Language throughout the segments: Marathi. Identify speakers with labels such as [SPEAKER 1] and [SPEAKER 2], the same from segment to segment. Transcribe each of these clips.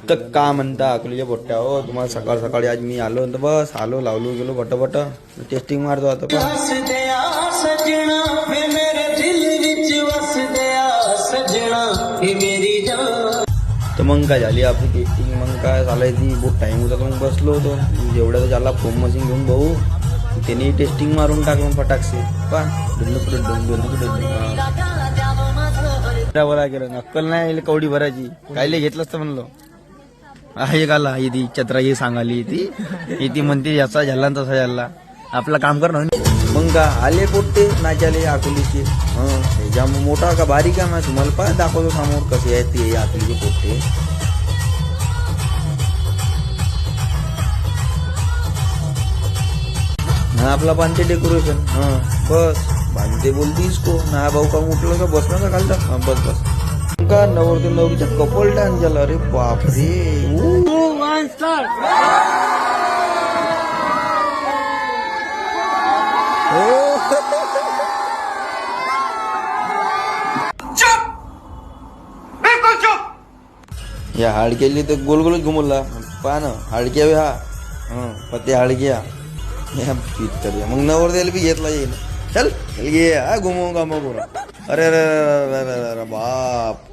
[SPEAKER 1] तर का म्हणता अकलीच्या पोट्ट्या हो तुम्हाला सकाळ सकाळी आज मी आलो तर बस आलो लावलो गेलो बट टेस्टिंग मारतो आता तर मग काय झाली आपली टेस्टिंग मग काय चालायची बहुत टाइम होता तर मग बसलो होतो जेवढ्या झाला फोम मशीन घेऊन भाऊ त्यांनी टेस्टिंग मारून टाकलं फटाकसे पा बरा केलं अक्कल नाही कवडी भरायची कायले घेतलं असतं म्हणलं आहे काला ती चत्रा हे सांगाली ती म्हणते याचा झाला तसा झाला आपलं काम कर मग का आले पोट्टे नाचाले आकुलीचे ह्याच्या मोठा का बारीक आहे मग तुम्हाला पण दाखवतो समोर कसे आहेत ते आकुलीचे पोट्टे ना आपला बांधते डेकोरेशन बस बांधते बोलती इसको ना भाऊ का उठलं का बसणार का घालता बस का नवरते नवरीच्या कपल डान्स झाला अरे बापरे या हाडक्याली तर गोल गोलच घुमवला पहा ना हाडक्या हा पते हाडक्या मग नवर द्यायला बी घेतला येईल चल घे हा घुमव का मग अरे अरे बाप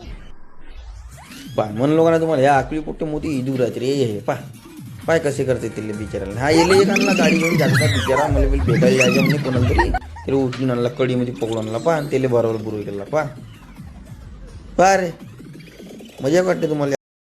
[SPEAKER 1] पाय म्हणलो ना तुम्हाला ह्या आकडी पोट्टे मोठी इदूर आहेत रे हे पाय कसे करते तिला बिचारायला हा येले एक आणला गाडी घेऊन जाता बिचारा मला भेटायला जायचं म्हणजे कोणाला तरी त्याला उचलून आणला कडीमध्ये पकडून आणला पा त्याला बरोबर बुरू केला पा रे मजा वाटते तुम्हाला